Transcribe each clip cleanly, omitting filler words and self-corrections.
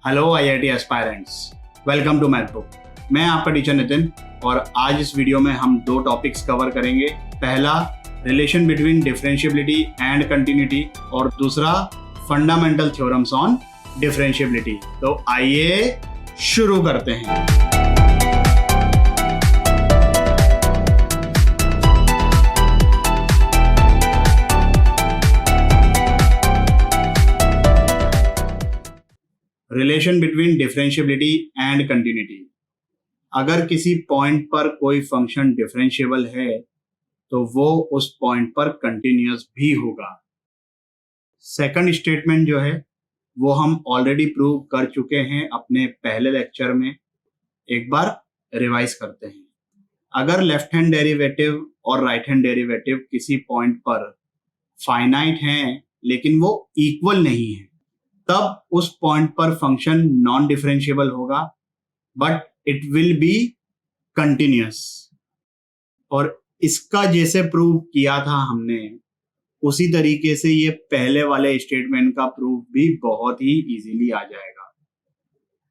Hello IIT aspirants, welcome to math book. मैं आपका teacher Nitin और आज इस वीडियो में हम दो टॉपिक्स कवर करेंगे। पहला relation between differentiability and continuity और दूसरा फंडामेंटल थ्योरम्स ऑन डिफरेंशिएबिलिटी। तो आइए शुरू करते हैं। Relation between differentiability and continuity. अगर किसी पॉइंट पर कोई फंक्शन डिफरेंशिएबल है तो वो उस पॉइंट पर कंटिन्यूअस भी होगा। सेकंड स्टेटमेंट जो है वो हम ऑलरेडी प्रूव कर चुके हैं अपने पहले लेक्चर में। एक बार रिवाइज करते हैं। अगर लेफ्ट हैंड डेरिवेटिव और राइट हैंड डेरिवेटिव किसी पॉइंट पर फाइनाइट हैं लेकिन वो इक्वल नहीं है, तब उस पॉइंट पर फंक्शन नॉन डिफरेंशिएबल होगा but it will be continuous. और इसका जैसे प्रूव किया था हमने उसी तरीके से ये पहले वाले स्टेटमेंट का प्रूफ भी बहुत ही इजीली आ जाएगा।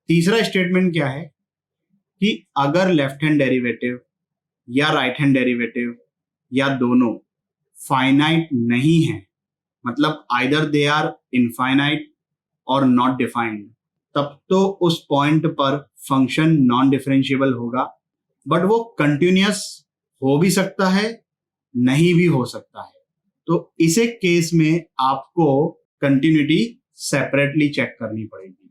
तीसरा स्टेटमेंट क्या है कि अगर लेफ्ट हैंड डेरिवेटिव या राइट हैंड डेरिवेटिव या दोनों फाइनाइट नहीं है, मतलब आइदर दे आर इनफाइनाइट और नॉट डिफाइंड, तब तो उस पॉइंट पर फंक्शन नॉन डिफरेंशिएबल होगा बट वो कंटिन्यूअस हो भी सकता है, नहीं भी हो सकता है। तो इसे केस में आपको कंटिन्यूटी सेपरेटली चेक करनी पड़ेगी।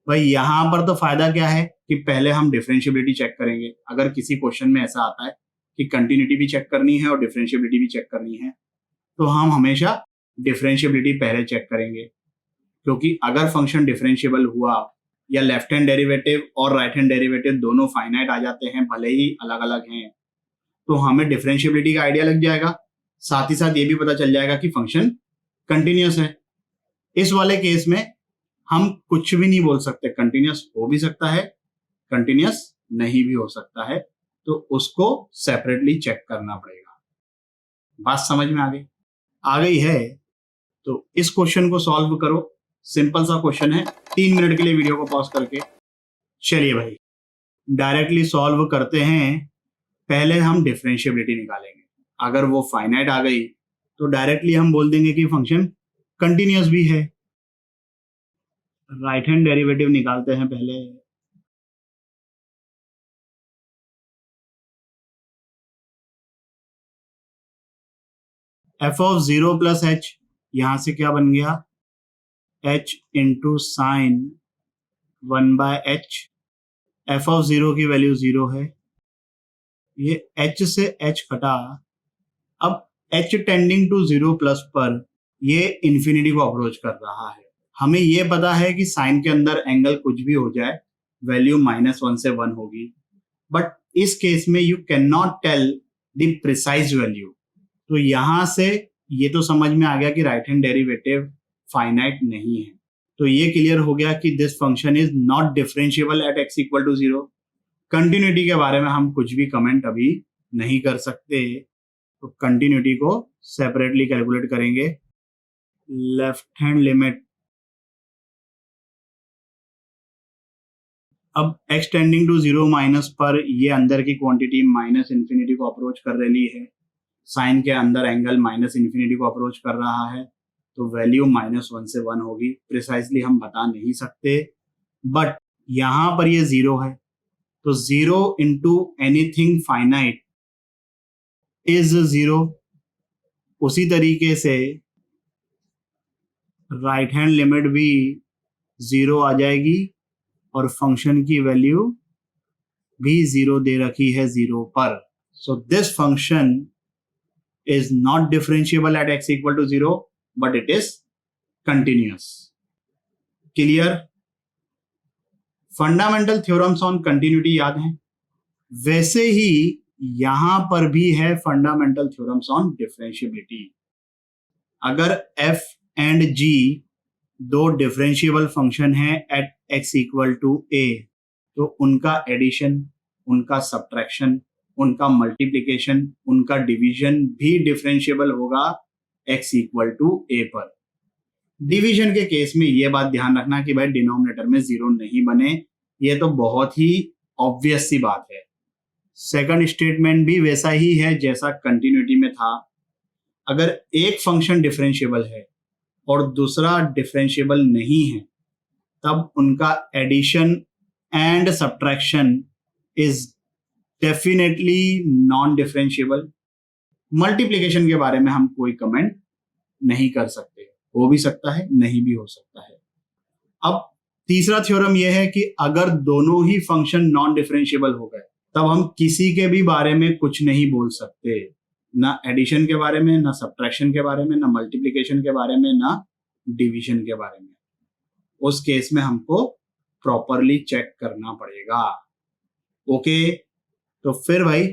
भाई यहां पर तो फायदा क्या है कि पहले हम डिफरेंशिएबिलिटी चेक करेंगे। अगर किसी क्वेश्चन में ऐसा आता है कि कंटिन्यूटी भी चेक करनी है और डिफरेंशिएबिलिटी भी चेक करनी है तो हम हमेशा डिफरेंशिएबिलिटी पहले चेक करेंगे, क्योंकि अगर फंक्शन डिफरेंशिएबल हुआ या लेफ्ट हैंड डेरिवेटिव और राइट हैंड डेरिवेटिव दोनों फाइनाइट आ जाते हैं, भले ही अलग अलग हैं, तो हमें डिफरेंशिएबिलिटी का आइडिया लग जाएगा। साथ ही साथ ये भी पता चल जाएगा कि फंक्शन कंटिन्यूअस है। इस वाले केस में हम कुछ भी नहीं बोल सकते, कंटिन्यूअस हो भी सकता है, कंटिन्यूअस नहीं भी हो सकता है, तो उसको सेपरेटली चेक करना पड़ेगा। बात समझ में आ गई है? तो इस क्वेश्चन को सॉल्व करो। सिंपल सा क्वेश्चन है, 3 मिनट के लिए वीडियो को पॉज करके। चलिए भाई डायरेक्टली सॉल्व करते हैं। पहले हम डिफरेंशिएबिलिटी निकालेंगे। अगर वो फाइनाइट आ गई तो डायरेक्टली हम बोल देंगे कि फंक्शन कंटिन्यूअस भी है। राइट हैंड डेरिवेटिव निकालते हैं पहले। एफ ऑफ 0 प्लस एच, यहां से क्या बन गया, h into sine 1/h। F of 0 की वैल्यू 0 है। ये h से h कटा। अब h टेंडिंग टू 0 प्लस पर ये इंफिनिटी को अप्रोच कर रहा है। हमें ये पता है कि साइन के अंदर एंगल कुछ भी हो जाए वैल्यू -1 से 1 होगी, बट इस केस में you can not tell the precise value. तो यहां से ये तो समझ में आ गया कि राइट हैंड डेरिवेटिव फाइनाइट नहीं है। तो ये क्लियर हो गया कि this function is not differentiable at x equal to 0। Continuity के बारे में हम कुछ भी कमेंट अभी नहीं कर सकते, तो कंटिन्यूटी को सेपरेटली कैलकुलेट करेंगे। लेफ्ट हैंड लिमिट, अब x टेंडिंग टू 0 माइनस पर ये अंदर की क्वांटिटी माइनस इन्फिनिटी को अप्रोच कर रही है, साइन के अंदर एंगल माइनस इन्फिनिटी को अप्रोच कर रहा है, तो वैल्यू -1 से 1 होगी। प्रिसाइसली हम बता नहीं सकते, बट यहां पर ये 0 है, तो 0 इंटू एनीथिंग फाइनाइट इज 0। उसी तरीके से राइट हैंड लिमिट भी 0 आ जाएगी और फंक्शन की वैल्यू भी 0 दे रखी है 0 पर। So this function is not differentiable at x equal to 0 but it is continuous. Clear? Fundamental theorems on continuity याद है? वैसे ही यहां पर भी है फंडामेंटल थ्योरम्स ऑन डिफरेंशिएबिलिटी। अगर f एंड g दो डिफरेंशिएबल फंक्शन है at x equal to a, तो उनका एडिशन, उनका सब्ट्रैक्शन, उनका मल्टीप्लिकेशन, उनका डिवीजन भी डिफरेंशिएबल होगा x इक्वल टू a पर। डिवीजन के केस में ये बात ध्यान रखना कि भाई डिनोमिनेटर में जीरो नहीं बने, ये तो बहुत ही ऑब्वियस सी बात है। सेकंड स्टेटमेंट भी वैसा ही है जैसा कंटिन्यूटी में था। अगर एक फंक्शन डिफरेंशिएबल है और दूसरा डिफरेंशिएबल नहीं है, तब उनका addition and subtraction is definitely non differentiable. Multiplication के बारे में हम कोई कमेंट नहीं कर सकते, हो भी सकता है नहीं भी हो सकता है। अब तीसरा थ्योरम यह है कि अगर दोनों ही फंक्शन नॉन डिफरेंशिएबल हो गए, तब हम किसी के भी बारे में कुछ नहीं बोल सकते, ना एडिशन के बारे में, ना सब्ट्रैक्शन के बारे में, ना मल्टीप्लिकेशन के बारे में, ना डिवीजन के बारे में। उस केस में हमको प्रॉपरली चेक करना पड़ेगा। ओके, तो फिर भाई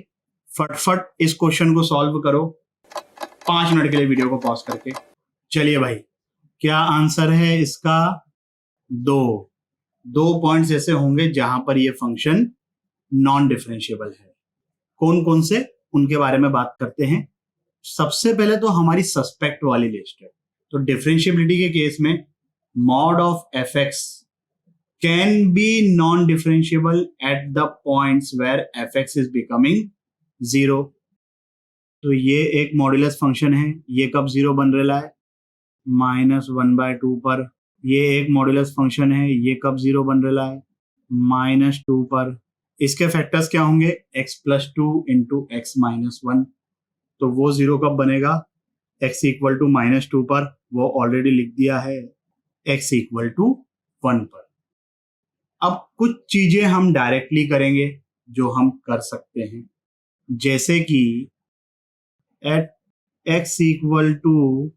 फटफट इस क्वेश्चन को सॉल्व करो 5 मिनट के लिए वीडियो को पॉज करके। चलिए भाई, क्या आंसर है इसका? दो पॉइंट्स ऐसे होंगे जहां पर ये फंक्शन नॉन डिफरेंशिएबल है। कौन कौन से, उनके बारे में बात करते हैं। सबसे पहले तो हमारी सस्पेक्ट वाली लिस्ट है। तो डिफरेंशिएबिलिटी के केस में mod of f x can be non differentiable at the points where f x is becoming zero. तो ये एक मॉड्यूलस फंक्शन है, ये कब जीरो बन रहा है? -1/2 पर। ये एक मॉड्यूलस फंक्शन है, ये कब जीरो बन रहा है? -2 पर। इसके फैक्टर्स क्या होंगे? x+2 into x-1। तो वो जीरो कब बनेगा? x इक्वल टू -2 पर, वो ऑलरेडी लिख दिया है, x इक्वल टू 1 पर। अब कुछ चीजें हम डायरेक्टली करेंगे जो हम कर सकते हैं, जैसे कि एट x इक्वल टू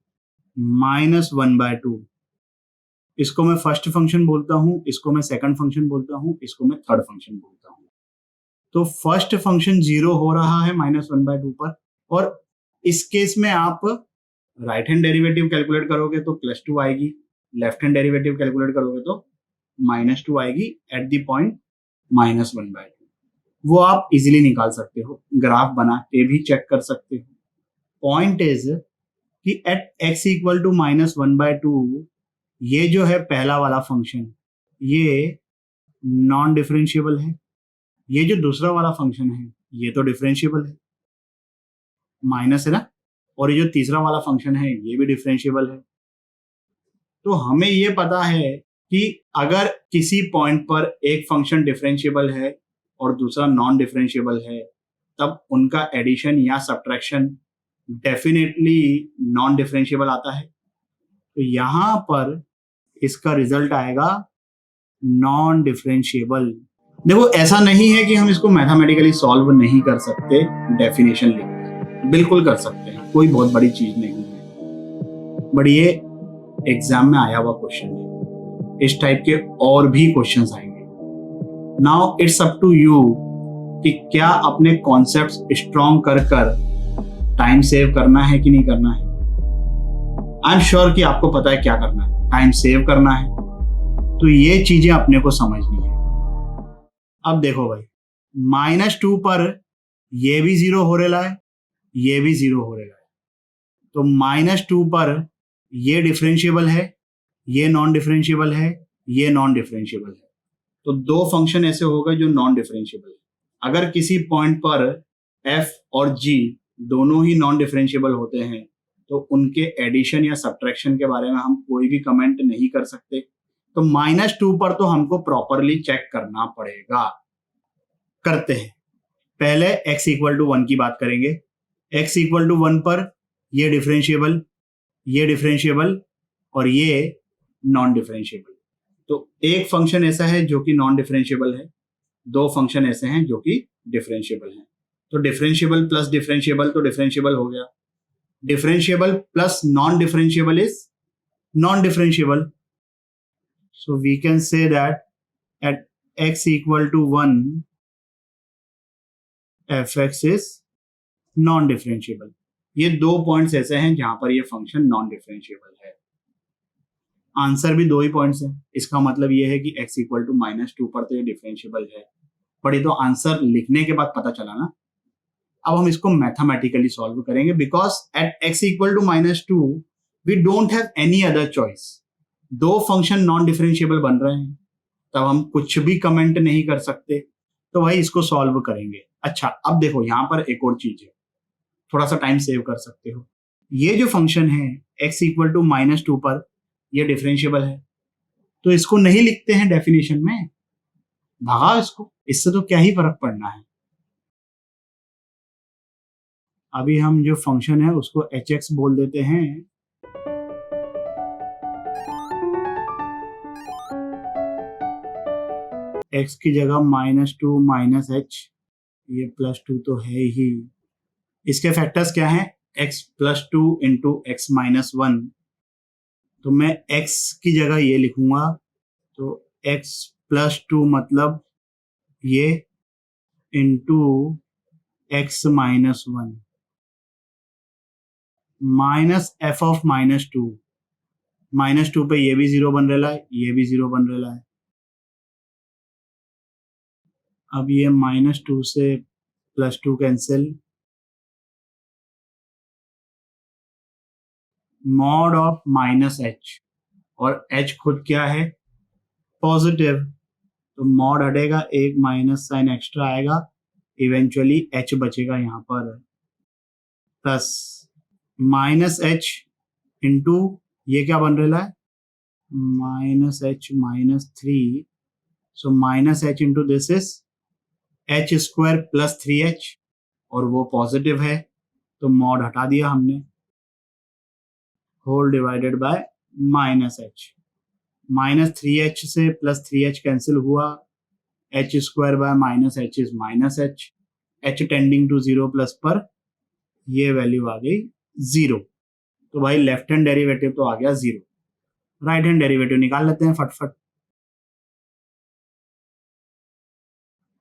-1/2, इसको मैं फर्स्ट फंक्शन बोलता हूं, इसको मैं सेकंड फंक्शन बोलता हूं, इसको मैं थर्ड फंक्शन बोलता हूं। तो फर्स्ट फंक्शन जीरो हो रहा है -1/2 पर, और इस केस में आप राइट हैंड डेरिवेटिव कैलकुलेट करोगे तो +2 आएगी, लेफ्ट हैंड डेरिवेटिव कैलकुलेट करोगे तो -2 आएगी एट द पॉइंट -1/2। वो आप इजीली निकाल सकते हो, ग्राफ बना के भी चेक कर सकते हो। पॉइंट इज कि एट x इक्वल टू -1/2, ये जो है पहला वाला फंक्शन, ये नॉन डिफरेंशिएबल है। ये जो दूसरा वाला फंक्शन है, ये तो डिफरेंशिएबल है, माइनस है ना, और ये जो तीसरा वाला फंक्शन है, ये भी डिफरेंशिएबल है। तो हमें ये पता है कि अगर किसी पॉइंट पर एक फंक्शन डिफरेंशिएबल है और दूसरा नॉन डिफरेंशिएबल है, तब उनका एडिशन या सब्ट्रैक्शन डेफिनेटली नॉन डिफरेंशिएबल आता है। तो यहां पर इसका रिजल्ट आएगा नॉन डिफरेंशिएबल। देखो, ऐसा नहीं है कि हम इसको मैथमेटिकली सॉल्व नहीं कर सकते, डेफिनेशन लिख बिल्कुल कर सकते हैं, कोई बहुत बड़ी चीज नहीं है। बट ये एग्जाम में आया हुआ क्वेश्चन है, इस टाइप के और भी क्वेश्चंस आएंगे। Now it's up to you कि क्या अपने कॉन्सेप्ट्स स्ट्रॉन्ग कर टाइम सेव करना है कि नहीं करना है। आई एम श्योर कि आपको पता है क्या करना है, टाइम सेव करना है। तो ये चीजें अपने को समझनी है। अब देखो भाई, -2 पर ये भी जीरो हो रहा है, ये भी जीरो हो रहा है। तो -2 पर ये डिफरेंशिएबल है, ये नॉन डिफरेंशिएबल है, ये नॉन डिफरेंशिएबल है। तो दो फंक्शन ऐसे हो गए जो नॉन डिफरेंशिएबल है। अगर किसी पॉइंट पर f और g दोनों ही नॉन डिफरेंशिएबल होते हैं, तो उनके एडिशन या सब्ट्रैक्शन के बारे में हम कोई भी कमेंट नहीं कर सकते। तो -2 पर तो हमको प्रॉपरली चेक करना पड़ेगा। करते हैं, पहले x इक्वल टू 1 की बात करेंगे। x इक्वल टू 1 पर ये डिफरेंशिएबल, ये डिफरेंशिएबल और ये नॉन डिफरेंशिएबल। तो एक फंक्शन ऐसा है जो कि नॉन डिफरेंशिएबल है, दो फंक्शन ऐसे हैं जो कि डिफरेंशिएबल हैं। तो डिफरेंशिएबल प्लस डिफरेंशिएबल तो डिफरेंशिएबल हो गया, differentiable plus non differentiable is non differentiable. So we can say that at x equal to 1, fx is non-differentiable। ये दो पॉइंट्स ऐसे हैं जहां पर ये फंक्शन नॉन डिफरेंशिएबल है। आंसर भी दो ही पॉइंट्स हैं, इसका मतलब ये है कि x इक्वल टू -2 पर तो ये डिफरेंशिएबल है। पर ये तो आंसर लिखने के बाद पता चला ना। अब हम इसको मैथमेटिकली सॉल्व करेंगे, because at x equal to -2 we don't have any other choice. दो फंक्शन नॉन डिफरेंशिएबल बन रहे हैं, तब हम कुछ भी कमेंट नहीं कर सकते, तो भाई इसको सॉल्व करेंगे। अच्छा, अब देखो यहाँ पर एक और चीज है, थोड़ा सा टाइम सेव कर सकते हो। ये जो फंक्शन है x इक्वल टू -2 पर, ये डिफरेंशिएबल है, तो इसको नहीं लिखते हैं डेफिनेशन में, भगाओ इसको, इससे तो क्या ही फर्क पड़ना है। अभी हम जो फंक्शन है उसको hx बोल देते हैं। x की जगह -2 माइनस h, ये +2 तो है ही। इसके फैक्टर्स क्या हैं? x +2 इंटू x -1, तो मैं x की जगह ये लिखूंगा, तो x +2 मतलब ये into x -1 minus f of -2, -2 पे ये भी 0 बन रहा है, ये भी 0 बन रहा है। अब ये -2 से +2 कैंसिल, मॉड ऑफ -h, और h खुद क्या है? पॉजिटिव, तो मॉड हटेगा, एक माइनस साइन एक्स्ट्रा आएगा, इवेंचुअली h बचेगा यहाँ पर, प्लस -h इंटू ये क्या बन रहा है? -h -3, so -h into this is h² + 3h, और वो पॉजिटिव है, तो मॉड हटा दिया हमने, whole divided by -h, -3h से +3h कैंसिल हुआ, h² by -h is -h, h tending to 0 plus पर ये वैल्यू आ गई 0, तो भाई लेफ्ट हैंड डेरिवेटिव तो आ गया 0। राइट हैंड डेरिवेटिव निकाल लेते हैं फटफट।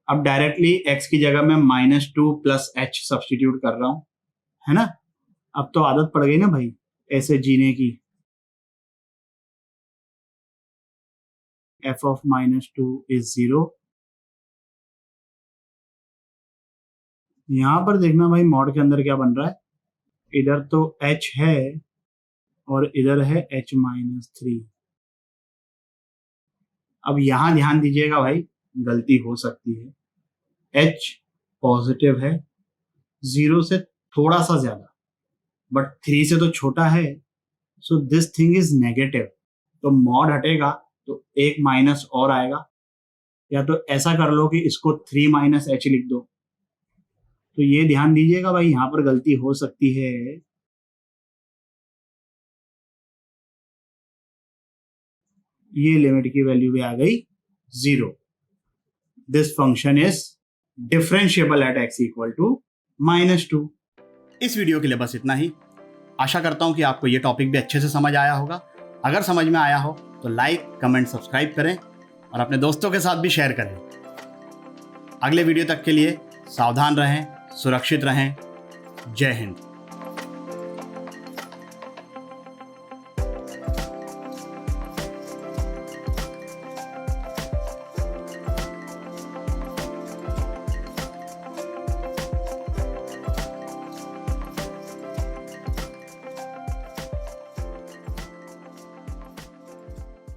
अब डायरेक्टली x की जगह में -2 + h सब्सटीट्यूट कर रहा हूं, है ना? अब तो आदत पड़ गई ना भाई ऐसे जीने की। f of -2 is 0। यहां पर देखना भाई मॉड के अंदर क्या बन रहा है, इधर तो h है और इधर है h -3। अब यहां ध्यान दीजिएगा भाई, गलती हो सकती है, h पॉजिटिव है, 0 से थोड़ा सा ज्यादा, बट 3 से तो छोटा है, so this thing is negative, तो मॉड हटेगा तो एक माइनस और आएगा, या तो ऐसा कर लो कि इसको 3 - h लिख दो। तो ये ध्यान दीजिएगा भाई, यहां पर गलती हो सकती है। ये लिमिट की वैल्यू भी आ गई 0। This function is differentiable at x equal to -2। इस वीडियो के लिए बस इतना ही। आशा करता हूं कि आपको ये टॉपिक भी अच्छे से समझ आया होगा। अगर समझ में आया हो तो लाइक, कमेंट, सब्सक्राइब करें और अपने दोस्तों के साथ भी शेयर करें। अगले वीडियो तक के लिए सावधान रहें, सुरक्षित रहें। जय हिंद।